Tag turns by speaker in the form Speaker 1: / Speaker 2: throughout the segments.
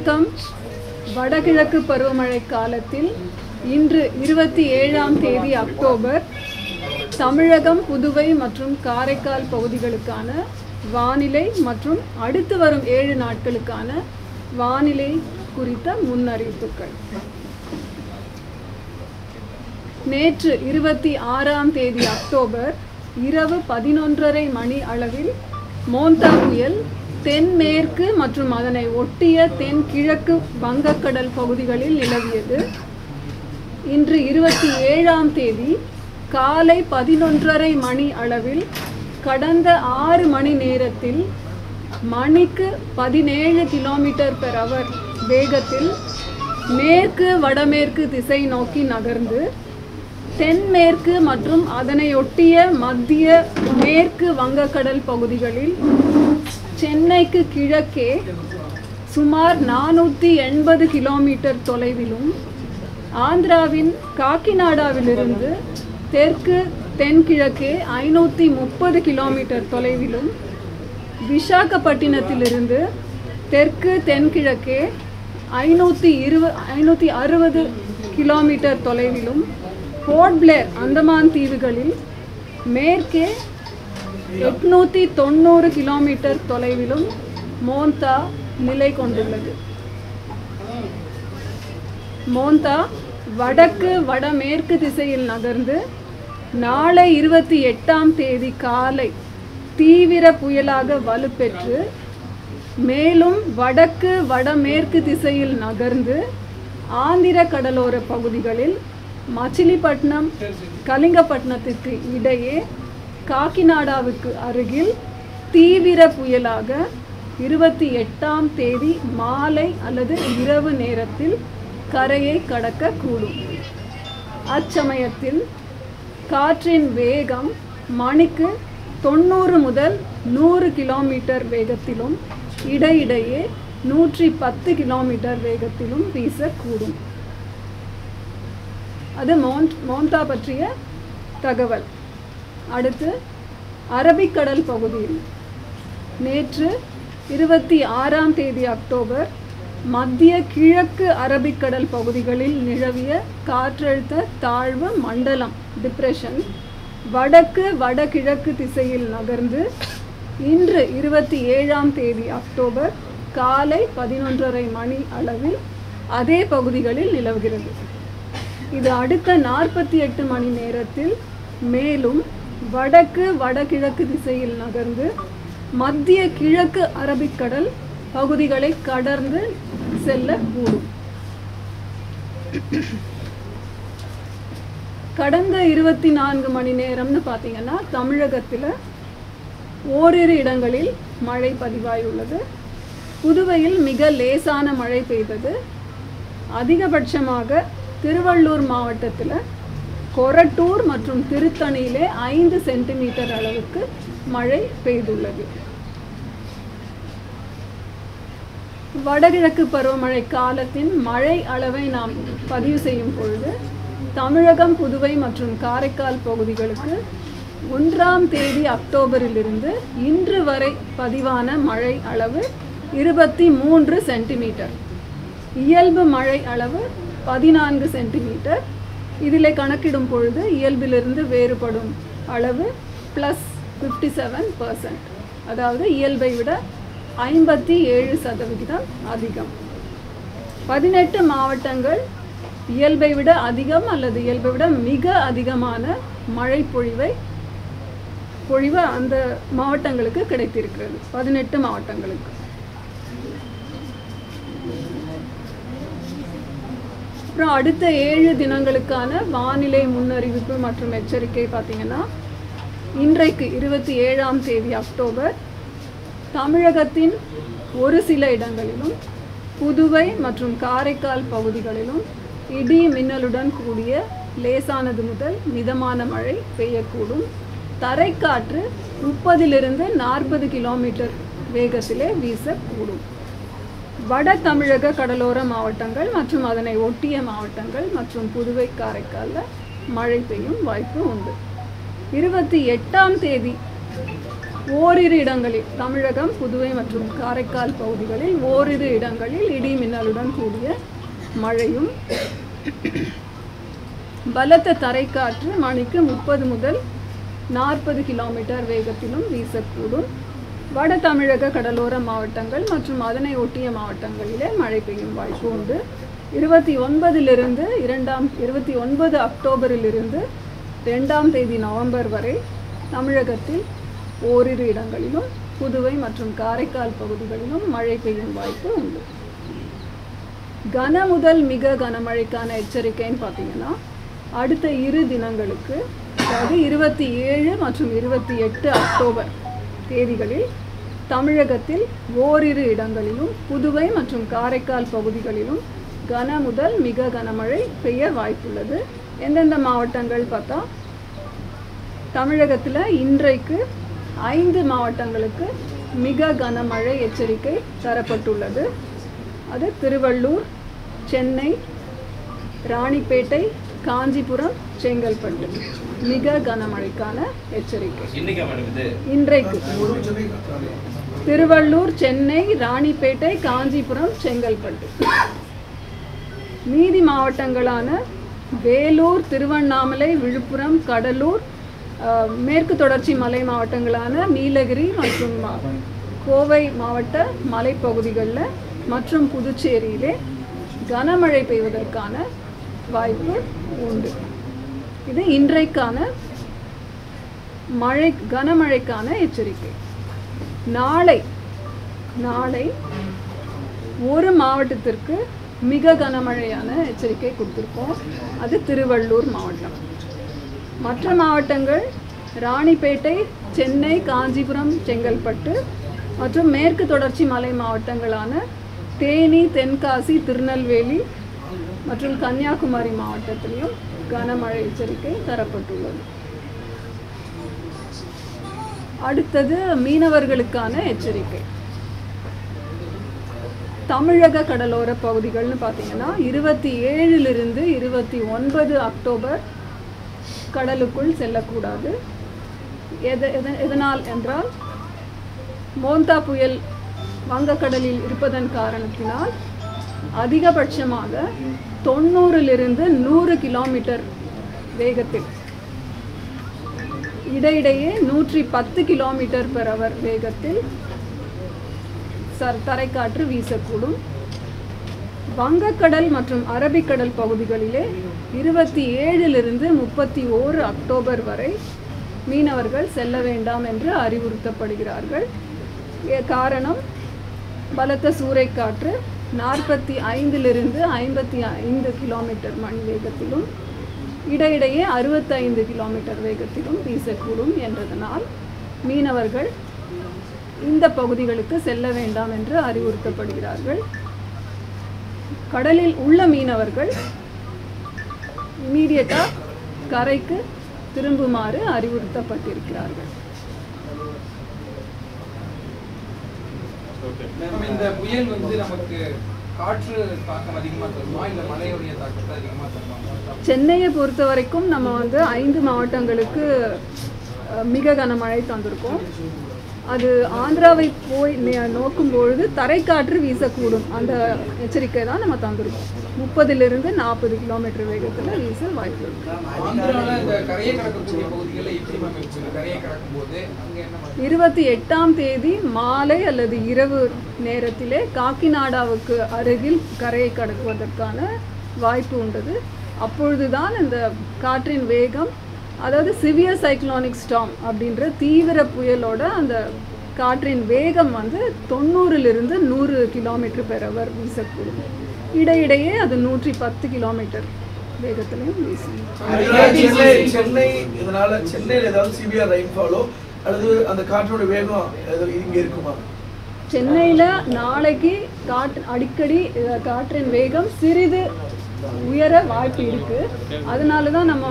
Speaker 1: வணக்கம். வடகிழக்கு பருவமழை காலத்தில் இன்று 27ஆம் தேதி அக்டோபர் தமிழகம், புதுவை மற்றும் காரைக்கால் பகுதிகளுக்கான வானிலை மற்றும் அடுத்து வரும் 7 நாட்களுக்கான வானிலை குறித்த முன்னறிவிப்புகள். நேற்று 26ஆம் தேதி அக்டோபர் இரவு 11:30 மணி அளவில் மோந்தா புயல் தென்மேற்கு மற்றும் அதனை ஒட்டிய தென்கிழக்கு வங்கக்கடல் பகுதிகளில் நிலவியது. இன்று 27ஆம் தேதி காலை 11:30 மணி அளவில் கடந்த 6 மணி நேரத்தில் மணிக்கு 17 km/h வேகத்தில் மேற்கு வடமேற்கு திசை நோக்கி நகர்ந்து தென்மேற்கு மற்றும் அதனையொட்டிய மத்திய மேற்கு வங்கக்கடல் பகுதிகளில் சென்னைக்கு கிழக்கே சுமார் 480 km தொலைவிலும், ஆந்திராவின் காக்கிநாடாவிலிருந்து தெற்கு தென்கிழக்கே 530 km தொலைவிலும், விசாகப்பட்டினத்திலிருந்து தெற்கு தென்கிழக்கே 560 km தொலைவிலும், போர்ட் பிளேர் அந்தமான் தீவுகளில் மேற்கே 890 km தொலைவிலும் மோந்தா நிலை கொண்டுள்ளது. மோந்தா வடக்கு வடமேற்கு திசையில் நகர்ந்து நாளை 28ஆம் தேதி காலை தீவிர புயலாக வலுப்பெற்று மேலும் வடக்கு வடமேற்கு திசையில் நகர்ந்து ஆந்திர கடலோர பகுதிகளில் மச்சிலிப்பட்டினம், கலிங்கப்பட்டினத்திற்கு இடையே காக்கிநாடாவுக்கு அருகில் தீவிர புயலாக 28ஆம் தேதி மாலை அல்லது இரவு நேரத்தில் கரையை கடக்கக்கூடும். அச்சமயத்தில் காற்றின் வேகம் மணிக்கு 90 முதல் 100 km வேகத்திலும் இடையிடையே 110 km வேகத்திலும் வீசக்கூடும். அது மோந்தா பற்றிய தகவல். அடுத்து அரபிக்கடல் பகுதியில் நேற்று 26ஆம் தேதி அக்டோபர் மத்திய கிழக்கு அரபிக்கடல் பகுதிகளில் நிலவிய காற்றழுத்த தாழ்வு மண்டலம் டிப்ரெஷன் வடக்கு வடகிழக்கு திசையில் நகர்ந்து இன்று 27ஆம் தேதி அக்டோபர் காலை 11:30 மணி அளவில் அதே பகுதிகளில் நிலவுகிறது. இது அடுத்த 48 மணி நேரத்தில் மேலும் வடக்கு வடகிழக்கு திசையில் நகர்ந்து மத்திய கிழக்கு அரபிக்கடல் பகுதிகளை கடந்து செல்லக்கூடும். கடந்த 24 மணி நேரம்னு பார்த்தீங்கன்னா தமிழகத்தில் ஓரிரு இடங்களில் மழை பதிவாயுள்ளது. புதுவையில் மிக லேசான மழை பெய்தது. அதிகபட்சமாக திருவள்ளூர் மாவட்டத்தில் கொரட்டூர் மற்றும் திருத்தணியிலே 5 சென்டிமீட்டர் அளவுக்கு மழை பெய்துள்ளது. வடகிழக்கு பருவமழை காலத்தின் மழை அளவை நாம் பதிவு செய்யும் பொழுது தமிழகம், புதுவை மற்றும் காரைக்கால் பகுதிகளுக்கு 1ஆம் தேதி அக்டோபரிலிருந்து இன்று வரை பதிவான மழை அளவு 23 சென்டிமீட்டர். இயல்பு மழை அளவு 14 சென்டிமீட்டர். இதில் கணக்கிடும் பொழுது இயல்பிலிருந்து வேறுபடும் அளவு +57%, அதாவது இயல்பை விட 57% அதிகம். 18 மாவட்டங்கள் இயல்பை விட அதிகம் அல்லது இயல்பை விட மிக அதிகமான மழை பொழிவு அந்த மாவட்டங்களுக்கு கிடைத்திருக்கிறது. 18 மாவட்டங்களுக்கு. அப்புறம் அடுத்த 7 தினங்களுக்கான வானிலை முன்னறிவிப்பு மற்றும் எச்சரிக்கை பார்த்தீங்கன்னா, இன்றைக்கு 27ஆம் தேதி அக்டோபர் தமிழகத்தின் ஒரு சில இடங்களிலும், புதுவை மற்றும் காரைக்கால் பகுதிகளிலும் இடி மின்னலுடன் கூடிய லேசானது முதல் மிதமான மழை பெய்யக்கூடும். தரைக்காற்று 30 to 40 km வேகத்திலே வீசக்கூடும். வட தமிழக கடலோர மாவட்டங்கள் மற்றும் அதனை ஒட்டிய மாவட்டங்கள் மற்றும் புதுவை, காரைக்காலில் மழை பெய்யும் வாய்ப்பு உண்டு. 28ஆம் தேதி ஓரிரு இடங்களில் தமிழகம், புதுவை மற்றும் காரைக்கால் பகுதிகளில் ஓரிரு இடங்களில் இடி மின்னலுடன் கூடிய மழையும் பலத்த தரைக்காற்று மணிக்கு 30 முதல் 40 கிலோமீட்டர் வேகத்திலும் வீசக்கூடும். வட தமிழக கடலோர மாவட்டங்கள் மற்றும் அதனை ஒட்டிய மாவட்டங்களிலே மழை பெய்யும் வாய்ப்பு உண்டு. 29 அக்டோபரிலிருந்து 2ஆம் தேதி நவம்பர் வரை தமிழகத்தில் ஓரிரு இடங்களிலும் புதுவை மற்றும் காரைக்கால் பகுதிகளிலும் மழை பெய்யும் வாய்ப்பு உண்டு. கன முதல் மிக கனமழைக்கான எச்சரிக்கைன்னு பார்த்தீங்கன்னா அடுத்த 2 தினங்களுக்கு, அதாவது 27 மற்றும் 28 அக்டோபர் தேதிகளில் தமிழகத்தில் ஓரிரு இடங்களிலும் புதுவை மற்றும் காரைக்கால் பகுதிகளிலும் கன முதல் மிக கனமழை பெய்ய வாய்ப்புள்ளது. எந்தெந்த மாவட்டங்கள் பார்த்தா தமிழகத்தில் இன்றைக்கு 5 மாவட்டங்களுக்கு மிக கனமழை எச்சரிக்கை தரப்பட்டுள்ளது. அது திருவள்ளூர், சென்னை, ராணிப்பேட்டை, காஞ்சிபுரம், செங்கல்பட்டு மிக கனமழைக்கான எச்சரிக்கை. இன்றைக்கு திருவள்ளூர், சென்னை, ராணிப்பேட்டை, காஞ்சிபுரம், செங்கல்பட்டு. மீதி மாவட்டங்களான வேலூர், திருவண்ணாமலை, விழுப்புரம், கடலூர், மேற்கு தொடர்ச்சி மலை மாவட்டங்களான நீலகிரி மற்றும் கோவை மாவட்ட மலைப்பகுதிகளில் மற்றும் புதுச்சேரியிலே கனமழை பெய்வதற்கான வாய்ப்பு உண்டு. இது இன்றைக்கான கனமழைக்கான எச்சரிக்கை. நாளை ஒரு மாவட்டத்திற்கு மிக கனமழையான எச்சரிக்கை கொடுத்துருக்கோம். அது திருவள்ளூர் மாவட்டம். மற்ற மாவட்டங்கள் ராணிப்பேட்டை, சென்னை, காஞ்சிபுரம், செங்கல்பட்டு மற்றும் மேற்கு தொடர்ச்சி மலை மாவட்டங்களான தேனி, தென்காசி, திருநெல்வேலி மற்றும் கன்னியாகுமரி மாவட்டத்திலையும் கனமழை எச்சரிக்கை தரப்பட்டுள்ளது. அடுத்தது மீனவர்களுக்கான எச்சரிக்கை. தமிழக கடலோர பகுதிகள்னு பார்த்தீங்கன்னா 27லிருந்து 29 அக்டோபர் கடலுக்குள் செல்லக்கூடாது. எதனால் என்றால் மோந்தா புயல் வங்கக்கடலில் இருப்பதன் காரணத்தினால் அதிகபட்சமாக 90லிருந்து 100 கிலோமீட்டர் வேகத்தில், இடையிடையே 110 km/h வேகத்தில் தரைக்காற்று வீசக்கூடும். வங்கக்கடல் மற்றும் அரபிக்கடல் பகுதிகளிலே 27லிருந்து 31 அக்டோபர் வரை மீனவர்கள் செல்ல வேண்டாம் என்று அறிவுறுத்தப்படுகிறார்கள். காரணம் பலத்த சூறைக்காற்று 45லிருந்து 55 km/h வேகத்திலும் இடையிடையே 65 km வேகத்திலும் வீசக்கூடும் என்றதனால் மீனவர்கள் இந்த பகுதிகளுக்கு செல்ல வேண்டாம் என்று அறிவுறுத்தப்படுகிறார்கள். கடலில் உள்ள மீனவர்கள் இமீடியட்டாக கரைக்கு திரும்புமாறு அறிவுறுத்தப்பட்டிருக்கிறார்கள்.
Speaker 2: இந்த புயல் நமக்கு காற்று தாக்கம் அதிகமா தருமா இல்ல மழையுடைய தாக்கத்தை அதிகமா தருமா?
Speaker 1: சென்னையை பொறுத்த வரைக்கும் நம்ம 5 மாவட்டங்களுக்கு மிக கனமழை தந்திருக்கோம். அது ஆந்திராவை போய் நோக்கும் பொழுது தரைக்காற்று வீசக்கூடும் அந்த எச்சரிக்கை தான் நம்ம தந்திருக்கோம். 30லிருந்து 40 km வேகத்தில் வீச வாய்ப்பு இருக்கு. 28ஆம் தேதி மாலை அல்லது இரவு நேரத்திலே காக்கிநாடாவுக்கு அருகில் கரையை கடக்குவதற்கான வாய்ப்பு உண்டது. அப்பொழுதுதான் இந்த காற்றின் வேகம், அதாவது சிவியர் சைக்ளோனிக் ஸ்டார்ம் அப்படின்ற தீவிர புயலோட அந்த காற்றின் வேகம் 90லிருந்து 100 km/h வீசக்கூடும். இடையிடையே அது 110 km வேகத்திலையும் வீசும்.
Speaker 3: சென்னையில் ஏதாவது சிவியர் ரெயின்ஃபாலோ அல்லது அந்த காற்றோட வேகம் இங்க இருக்குமா?
Speaker 1: சென்னையில் நாளைக்கு அடிக்கடி காற்றின் வேகம் சிறிது உயர வாய்ப்பு இருக்கு. அதனால தான் நம்ம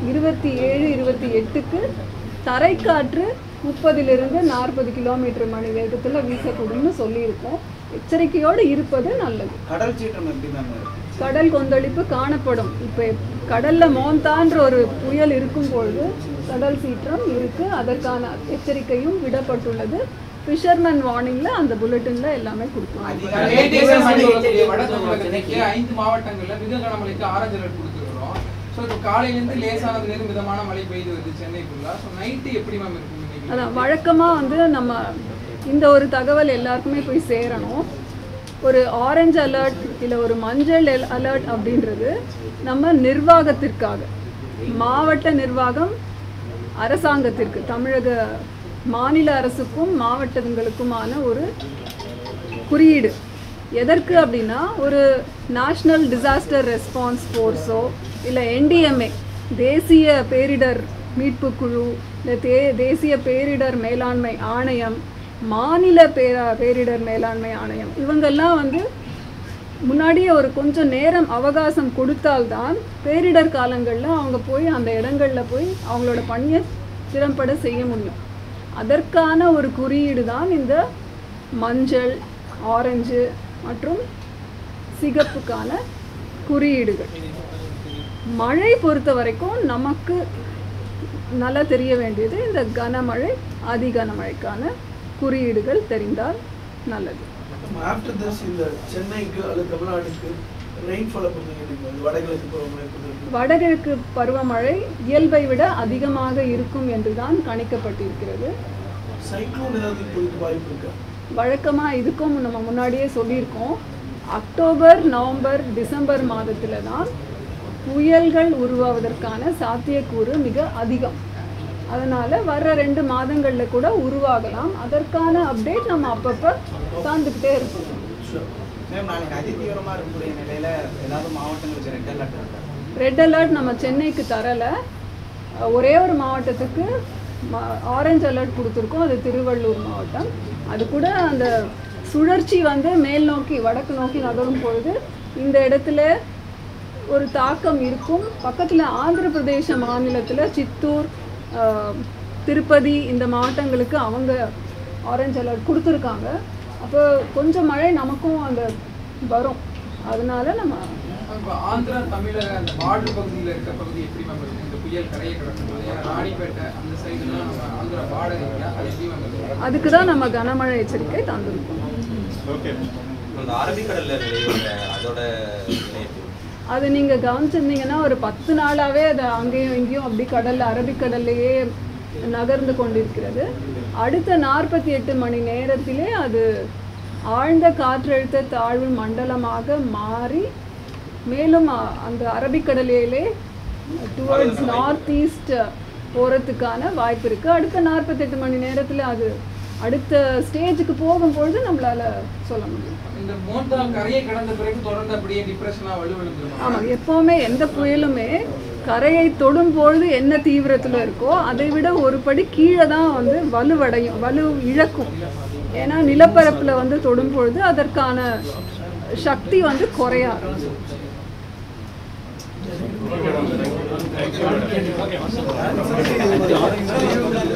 Speaker 1: 27, 28க்கு தரைக்காற்று 30 to 40 கிலோமீட்டர் மணி வேகத்தில் வீசக்கூடும்னு சொல்லியிருக்கோம். எச்சரிக்கையோடு இருப்பது நல்லது.
Speaker 4: கடல் சீற்றம் எப்படி மேம் இருக்கு?
Speaker 1: கடல் கொந்தளிப்பு காணப்படும். இப்போ கடலில் மோந்தான்ற ஒரு புயல் இருக்கும் பொழுது கடல் சீற்றம் இருக்குது. அதற்கான எச்சரிக்கையும் விடப்பட்டுள்ளது. ஃபிஷர்மேன் வார்னிங்கில் அந்த புல்லட்டினில் எல்லாமே கொடுப்பாங்க.
Speaker 2: 5 மாவட்டங்களில் மிக கனமழைக்கு ஆரஞ்சு அலர்ட் கொடுத்துருக்கிறோம். ஸோ இப்போ காலையிலேருந்து லேசானதுலேருந்து மிதமான மழை பெய்து வருது சென்னைக்குள்ள. ஸோ நைட்டு எப்படி மேம் இருக்கும்?
Speaker 1: அதான் வழக்கமாக வந்து நம்ம இந்த ஒரு தகவல் எல்லாருக்குமே போய் சேரணும். ஒரு ஆரஞ்சு அலர்ட் இல்லை ஒரு மஞ்சள் அலர்ட் அப்படின்றது நம்ம நிர்வாகத்திற்காக, மாவட்ட நிர்வாகம் அரசாங்கத்திற்கு, தமிழக மாநில அரசுக்கும் மாவட்டங்களுக்குமான ஒரு குறியீடு. எதற்கு அப்படின்னா ஒரு நேஷ்னல் டிசாஸ்டர் ரெஸ்பான்ஸ் ஃபோர்ஸோ இல்லை NDMA தேசிய பேரிடர் மீட்பு குழு இல்லை தேசிய பேரிடர் மேலாண்மை ஆணையம், மாநில பேரிடர் மேலாண்மை ஆணையம், இவங்கெல்லாம் வந்து முன்னாடியே ஒரு கொஞ்சம் நேரம் அவகாசம் கொடுத்தால்தான் பேரிடர் காலங்களில் அவங்க போய் அந்த இடங்களில் போய் அவங்களோட பணியை திறம்பட செய்ய முடியும். அதற்கான ஒரு குறியீடு தான் இந்த மஞ்சள், ஆரஞ்சு மற்றும் சிகப்புக்கான குறியீடுகள். மழை பொறுத்த வரைக்கும் நமக்கு நல்லா தெரிய வேண்டியது இந்த கனமழை, அதி கனமழைக்கான குறியீடுகள் தெரிந்தால் நல்லது.
Speaker 3: ஆஃப்டர் திஸ் இந்த சென்னைக்கு அல்லது தமிழ்நாட்டுக்கு ரெயின்ஃபால்
Speaker 1: வடகிழக்கு பருவமழை இயல்பை விட அதிகமாக இருக்கும் என்று தான் கணிக்கப்பட்டிருக்கிறது.
Speaker 3: சைக்ளோன் ஏதாவது இப்போதைக்கு வாய்ப்பு இருக்கா?
Speaker 1: வழக்கமாக இதுக்கும் நம்ம முன்னாடியே சொல்லியிருக்கோம். அக்டோபர், நவம்பர், டிசம்பர் மாதத்தில் தான் புயல்கள் உருவாவதற்கான சாத்தியக்கூறு மிக அதிகம். அதனால் வர்ற 2 மாதங்களில் கூட உருவாகலாம். அதற்கான அப்டேட் நம்ம அப்பப்போ சார்ந்துக்கிட்டே இருக்கோம்.
Speaker 4: மேம் நாளைக்கு அதிதீவிரமாக இருக்கக்கூடிய நிலையில் ஏதாவது மாவட்டங்களுக்கு ரெட் அலர்ட் இருக்கா?
Speaker 1: ரெட் அலர்ட் நம்ம சென்னைக்கு தரலை. ஒரே ஒரு மாவட்டத்துக்கு ஆரஞ்சு அலர்ட் கொடுத்துருக்கோம். அது திருவள்ளூர் மாவட்டம். அது கூட அந்த சுழற்சி வந்து மேல் நோக்கி வடக்கு நோக்கி நகரும் பொழுது இந்த இடத்துல ஒரு தாக்கம் இருக்கும். பக்கத்தில் ஆந்திர பிரதேச மாநிலத்தில் சித்தூர், திருப்பதி இந்த மாவட்டங்களுக்கு அவங்க ஆரஞ்சு அலர்ட் கொடுத்துருக்காங்க. அப்போ கொஞ்சம் மழை நமக்கும் அந்த வரும். அதனால நம்ம
Speaker 2: ஆந்திரா தமிழக அந்த பார்டர் பகுதியில் இருக்க பகுதி எப்படி மேம் இருக்கும்? இந்த புயல் கரையை கடக்கும் ராணிப்பேட்டை அந்த சைடுலாம் நம்ம ஆந்திரா பார்டர் ஏரியா, அது எப்படி மேம் இருக்கும்?
Speaker 1: அதுக்கு தான் நம்ம கனமழை எச்சரிக்கை தந்திருக்கோம். அது நீங்கள் கவனிச்சிருந்தீங்கன்னா ஒரு 10 நாளாகவே அது அங்கேயும் இங்கேயும் அப்படி கடலில் அரபிக்கடல்லையே நகர்ந்து கொண்டிருக்கிறது. அடுத்த 48 மணி நேரத்திலே அது ஆழ்ந்த காற்றழுத்த தாழ்வு மண்டலமாக மாறி மேலும் அந்த அரபிக்கடலிலே டுவர்ட்ஸ் நார்த் ஈஸ்ட் போகிறதுக்கான வாய்ப்பு இருக்குது. அடுத்த 48 மணி நேரத்தில் அது அடுத்த ஸ்டேஜுக்கு போகும்பொழுது நம்மளால சொல்ல முடியும்.
Speaker 2: இந்த மோண்டா கரையை கடந்த பிறகு தொடர்ந்து அப்படியே டிப்ரெஷனாக வலுவழுந்துரும்.
Speaker 1: ஆமாம், எப்போவுமே எந்த புயலுமே கரையை தொடும் பொழுது என்ன தீவிரத்தில் இருக்கோ அதை விட ஒரு படி கீழே தான் வந்து வலுவடையும், வலு இழக்கும். ஏன்னா நிலப்பரப்பில் வந்து தொடும் பொழுது அதற்கான சக்தி வந்து குறைய ஆரம்பிக்கும்.